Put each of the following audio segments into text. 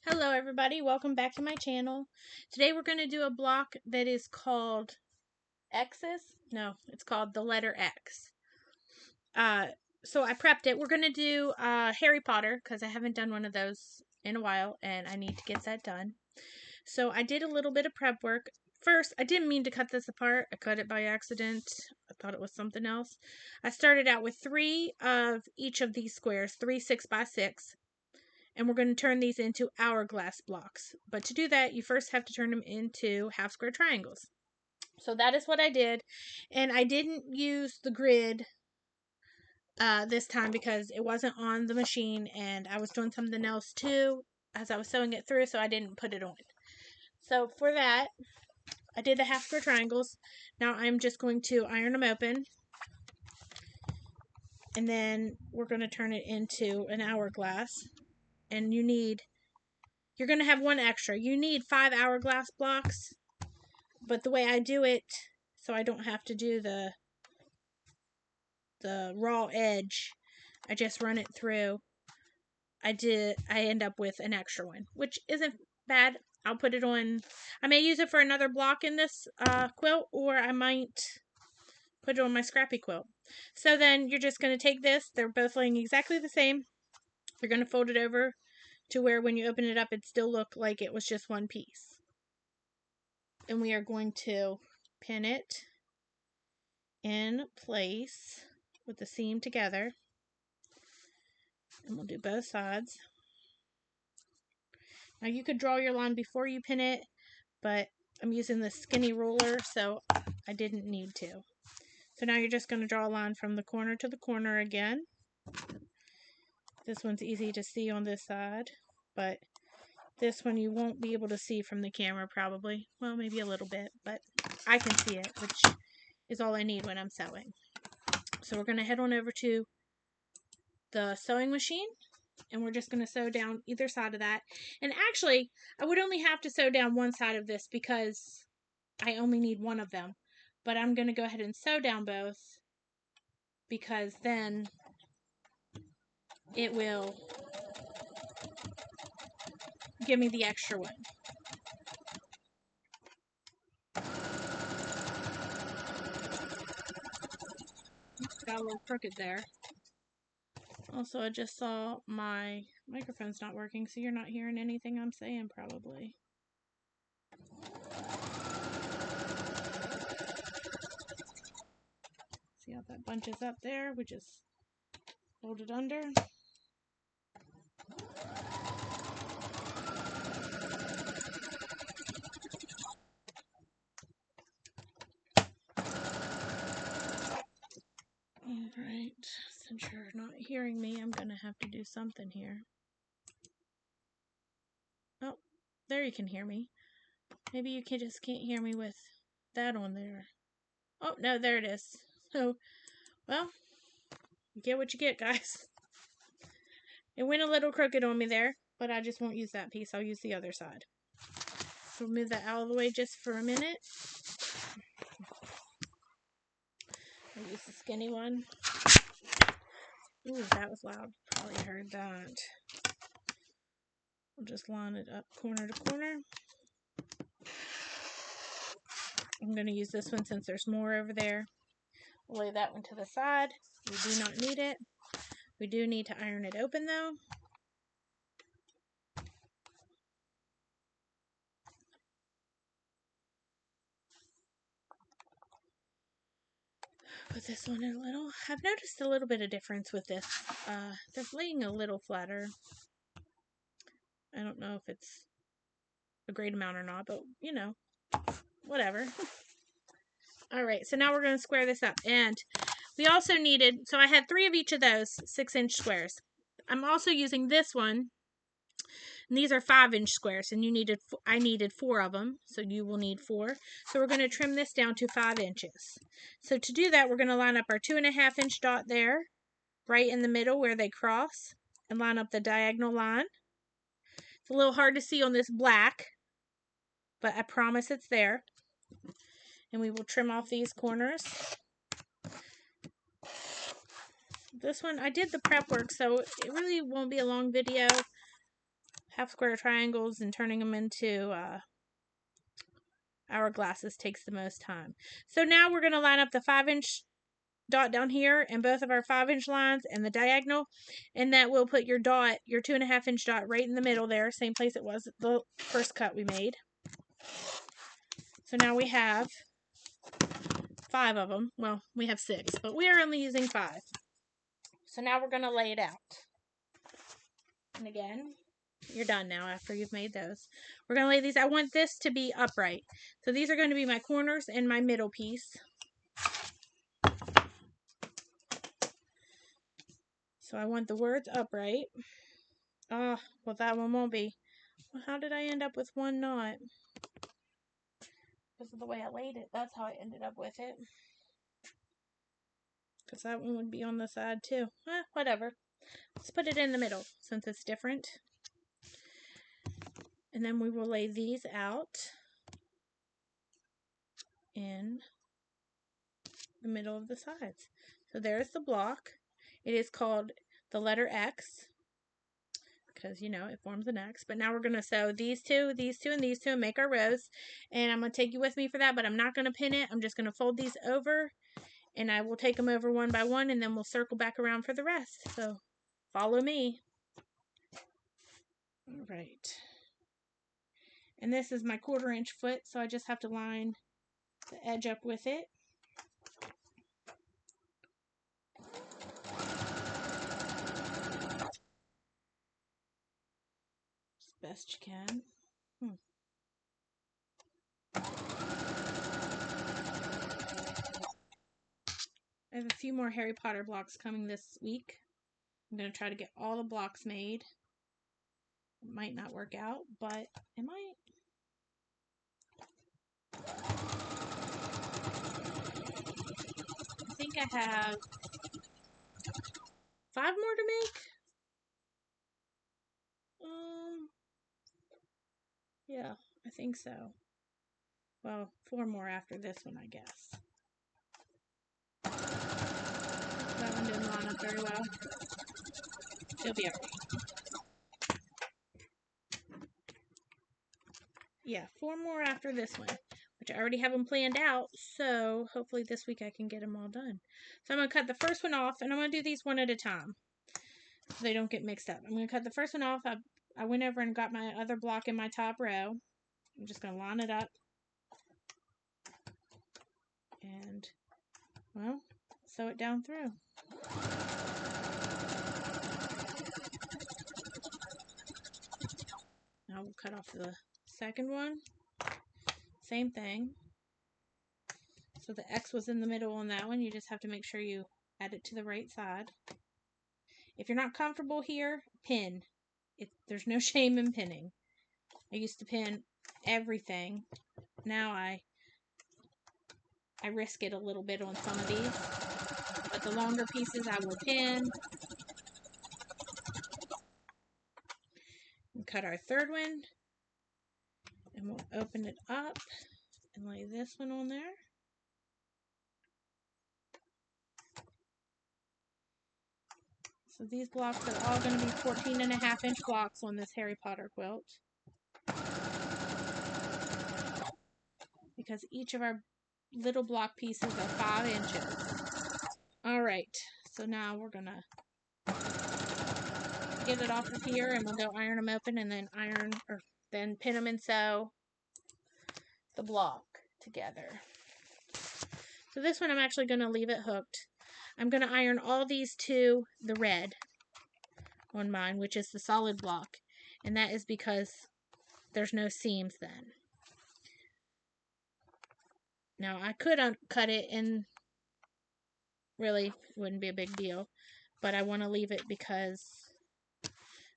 Hello everybody, welcome back to my channel. Today we're going to do a block that is called X's. No, it's called the letter X. So I prepped it. We're going to do Harry Potter because I haven't done one of those in a while and I need to get that done. So I did a little bit of prep work. First, I didn't mean to cut this apart. I cut it by accident. I thought it was something else. I started out with 3 of each of these squares, 3 6x6. And we're going to turn these into hourglass blocks. But to do that, you first have to turn them into half square triangles. So that is what I did. And I didn't use the grid this time because it wasn't on the machine and I was doing something else too as I was sewing it through, so I didn't put it on. So for that, I did the half square triangles. Now I'm just going to iron them open. And then we're going to turn it into an hourglass. And you're going to have one extra. You need 5 hourglass blocks, but the way I do it, so I don't have to do the raw edge, I just run it through. I end up with an extra one, which isn't bad. I'll put it on. I may use it for another block in this quilt, or I might put it on my scrappy quilt. So then you're just going to take this. They're both laying exactly the same. You're going to fold it over to where when you open it up, it still look like it was just one piece. And we are going to pin it in place with the seam together. And we'll do both sides. Now you could draw your line before you pin it, but I'm using the skinny ruler, so I didn't need to. So now you're just going to draw a line from the corner to the corner again. This one's easy to see on this side, but this one you won't be able to see from the camera probably. Well, maybe a little bit, but I can see it, which is all I need when I'm sewing. So we're going to head on over to the sewing machine, and we're just going to sew down either side of that. And actually, I would only have to sew down one side of this because I only need one of them. But I'm going to go ahead and sew down both because then it will give me the extra one. Got a little crooked there. Also, I just saw my microphone's not working, so you're not hearing anything I'm saying probably. See how that bunches up there? We just fold it under. Alright, since you're not hearing me, I'm going to have to do something here. Oh, there you can hear me. Maybe you just can't hear me with that on there. Oh, no, there it is. So, well, you get what you get, guys. It went a little crooked on me there, but I just won't use that piece. I'll use the other side. So move that out of the way just for a minute. I'll use the skinny one. Ooh, that was loud. Probably heard that. We'll just line it up corner to corner. I'm going to use this one since there's more over there. We'll lay that one to the side. We do not need it. We do need to iron it open though. Put this one in a little. I've noticed a little bit of difference with this. They're laying a little flatter. I don't know if it's a great amount or not, but you know, whatever. Alright, so now we're going to square this up. And we also needed, so I had 3 of each of those 6-inch squares. I'm also using this one, and these are 5-inch squares, and I needed 4 of them, so you will need 4. So we're going to trim this down to 5 inches. So to do that, we're going to line up our 2.5-inch dot there, right in the middle where they cross, and line up the diagonal line. It's a little hard to see on this black, but I promise it's there. And we will trim off these corners. This one, I did the prep work, so it really won't be a long video. half square triangles and turning them into hourglasses takes the most time. So now we're going to line up the 5-inch dot down here and both of our 5-inch lines and the diagonal, and that will put your dot, your 2.5-inch dot, right in the middle there, same place it was the first cut we made. So now we have 5 of them. Well, we have 6, but we are only using 5. So now we're going to lay it out. And again, you're done now after you've made those. We're going to lay these. I want this to be upright. So these are going to be my corners and my middle piece. So I want the words upright. Oh, well, that one won't be. Well, how did I end up with one knot? Because of the way I laid it. That's how I ended up with it. Because that one would be on the side too. Whatever. Let's put it in the middle since it's different. And then we will lay these out in the middle of the sides. So there's the block. It is called the letter X because, you know, it forms an X. But now we're going to sew these two, and these two, and make our rows. And I'm going to take you with me for that, but I'm not going to pin it. I'm just going to fold these over, and I will take them over one by one, and then we'll circle back around for the rest. So follow me. All right. And this is my 1/4 inch foot, so I just have to line the edge up with it. As best you can. I have a few more Harry Potter blocks coming this week. I'm going to try to get all the blocks made. It might not work out, but it might. I think I have 5 more to make. Yeah, I think so. Well, 4 more after this one, I guess. That one didn't line up very well. It'll be alright. Yeah, 4 more after this one, which I already have them planned out, so hopefully this week I can get them all done. So I'm going to cut the first one off, and I'm going to do these one at a time so they don't get mixed up. I'm going to cut the first one off. I went over and got my other block in my top row. I'm just going to line it up. And, well, sew it down through. Now we'll cut off the second one. Same thing. So the X was in the middle on that one. You just have to make sure you add it to the right side. If you're not comfortable here, pin. There's no shame in pinning. I used to pin everything. Now I risk it a little bit on some of these. But the longer pieces I will pin. And cut our third one. And we'll open it up and lay this one on there. So these blocks are all going to be 14.5-inch blocks on this Harry Potter quilt. Because each of our little block pieces are 5 inches. Alright, so now we're going to get it off of here and we'll go iron them open and then then pin them and sew the block together. So this one I'm actually going to leave it hooked. I'm going to iron all these to the red on mine, which is the solid block. And that is because there's no seams then. Now, I could cut it and really wouldn't be a big deal. But I want to leave it because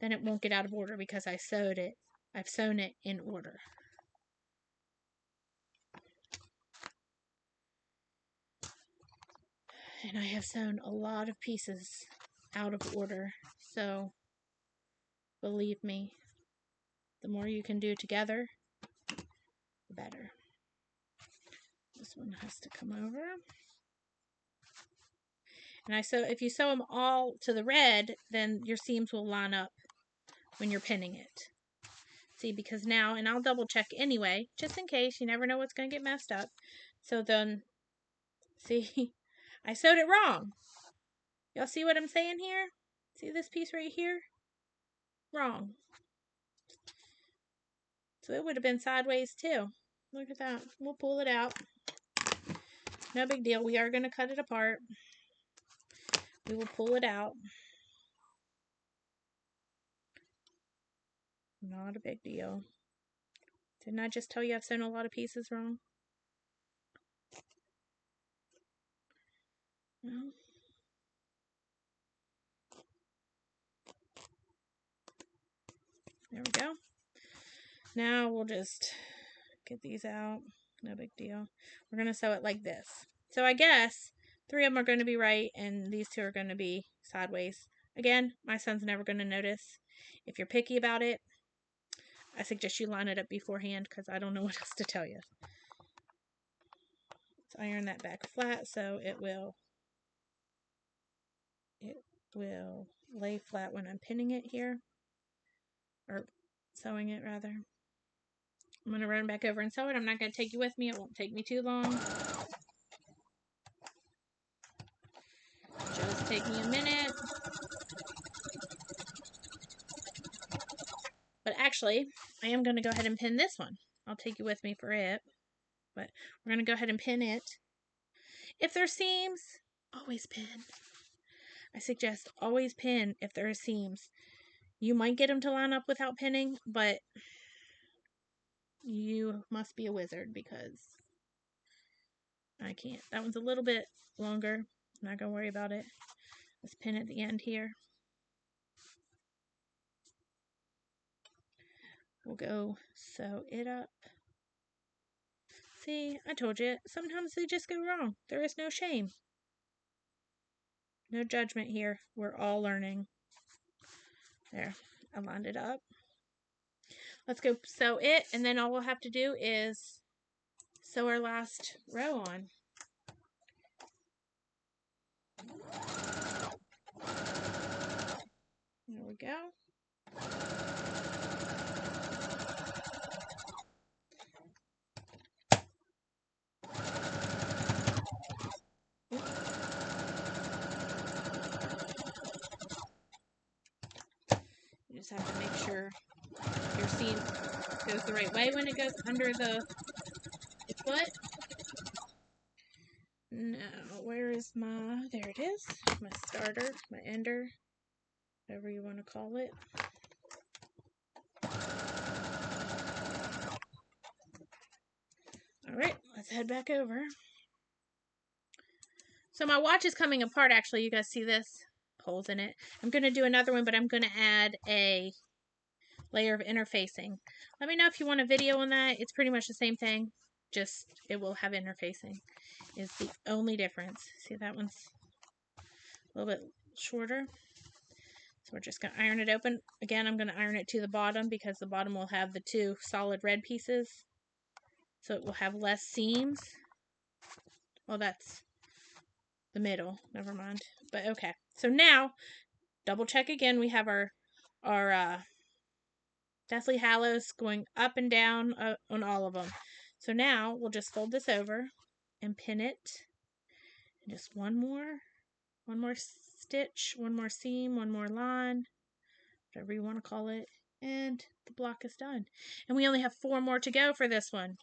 then it won't get out of order because I sewed it. I've sewn it in order. And I have sewn a lot of pieces out of order. So, believe me, the more you can do together, the better. This one has to come over. And if you sew them all to the red, then your seams will line up when you're pinning it. See, because now, and I'll double check anyway, just in case, you never know what's going to get messed up. So then, see, I sewed it wrong. Y'all see what I'm saying here? See this piece right here? Wrong. So it would have been sideways too. Look at that. We'll pull it out. No big deal. We are going to cut it apart. We will pull it out. Not a big deal. Didn't I just tell you I've sewn a lot of pieces wrong? No. There we go. Now we'll just get these out. No big deal. We're going to sew it like this. So I guess 3 of them are going to be right and these 2 are going to be sideways. Again, my son's never going to notice. If you're picky about it, I suggest you line it up beforehand because I don't know what else to tell you. Let's iron that back flat so it will lay flat when I'm pinning it here. Or sewing it rather. I'm going to run back over and sew it. I'm not going to take you with me. It won't take me too long. Just take me a minute. But actually, I am going to go ahead and pin this one. I'll take you with me for it. But we're going to go ahead and pin it. If there's seams, always pin. I suggest always pin if there are seams. You might get them to line up without pinning, but you must be a wizard because I can't. That one's a little bit longer. I'm not going to worry about it. Let's pin at the end here. We'll go sew it up. See, I told you, sometimes they just go wrong. There is no shame. No judgment here. We're all learning. There, I lined it up. Let's go sew it, and then all we'll have to do is sew our last row on. There we go. You just have to make sure your seam goes the right way when it goes under the foot. Now, where is my, there it is, my starter, my ender, whatever you want to call it. Alright, let's head back over. So my watch is coming apart, actually. You guys see this? Holes in it. I'm going to do another one, but I'm going to add a layer of interfacing. Let me know if you want a video on that. It's pretty much the same thing, just it will have interfacing is the only difference. See, that one's a little bit shorter. So we're just going to iron it open. Again, I'm going to iron it to the bottom because the bottom will have the 2 solid red pieces. So it will have less seams. Well, that's the middle. Never mind. But okay. So now, double check again. We have our Deathly Hallows going up and down on all of them. So now we'll just fold this over and pin it. And just one more stitch, one more seam, one more line, whatever you want to call it, and the block is done. And we only have 4 more to go for this one.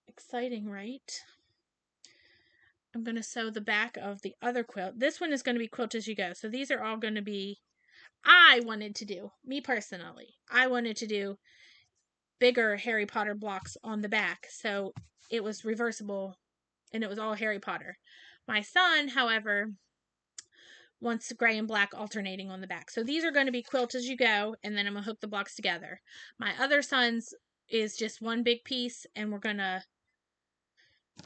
Exciting, right? I'm going to sew the back of the other quilt. This one is going to be Quilt As You Go. So these are all going to be, I wanted to do, me personally, I wanted to do bigger Harry Potter blocks on the back. So it was reversible and it was all Harry Potter. My son, however, wants gray and black alternating on the back. So these are going to be Quilt As You Go, and then I'm going to hook the blocks together. My other son's is just one big piece, and we're going to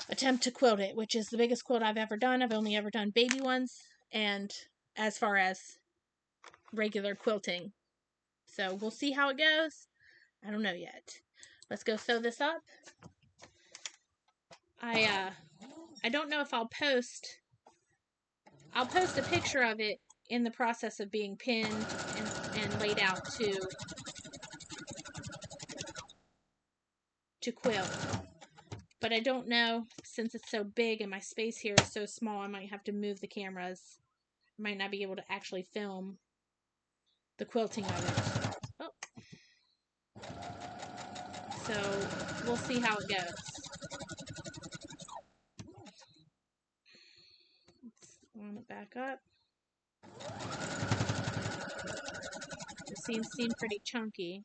attempt to quilt it, which is the biggest quilt I've ever done. I've only ever done baby ones, and as far as regular quilting. So we'll see how it goes. I don't know yet. Let's go sew this up. I don't know if I'll post a picture of it in the process of being pinned and laid out too. to quilt. But I don't know, since it's so big and my space here is so small, I might have to move the cameras. I might not be able to actually film the quilting of it. Oh. So we'll see how it goes. Let's line it back up. The seams seem pretty chunky.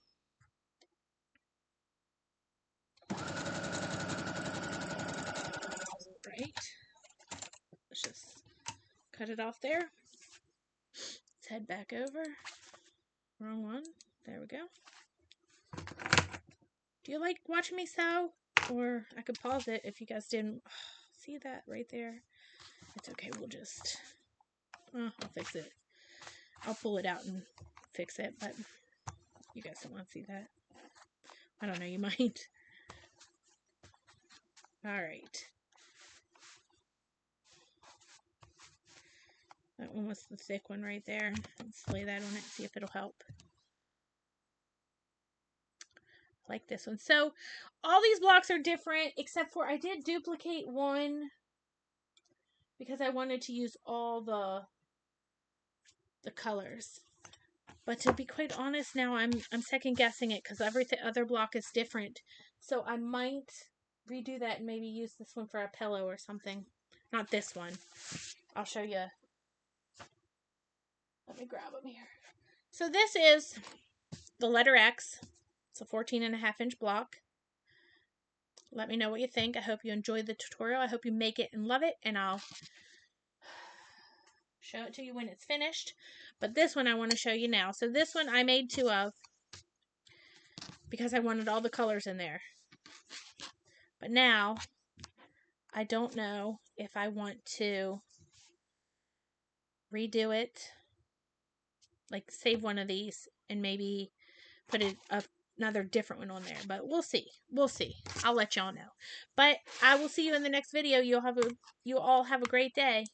Right. Let's just cut it off there. Let's head back over. Wrong one. There we go. Do you like watching me sew? Or I could pause it if you guys didn't. See that right there? It's okay. We'll just... I'll fix it. I'll pull it out and fix it, but you guys don't want to see that. I don't know, you might. Alright. That one was the thick one right there. Let's lay that on it, see if it'll help. Like this one. So, all these blocks are different, except for I did duplicate one because I wanted to use all the colors. But to be quite honest now, I'm second guessing it because every other block is different. So I might redo that and maybe use this one for a pillow or something. Not this one. I'll show you. Let me grab them here. So this is the letter X. It's a 14.5-inch block. Let me know what you think. I hope you enjoyed the tutorial. I hope you make it and love it. And I'll show it to you when it's finished. But this one I want to show you now. So this one I made 2 of because I wanted all the colors in there. But now I don't know if I want to redo it. Like save one of these and maybe put another different one on there. But we'll see. We'll see. I'll let y'all know. But I will see you in the next video. You all have a great day.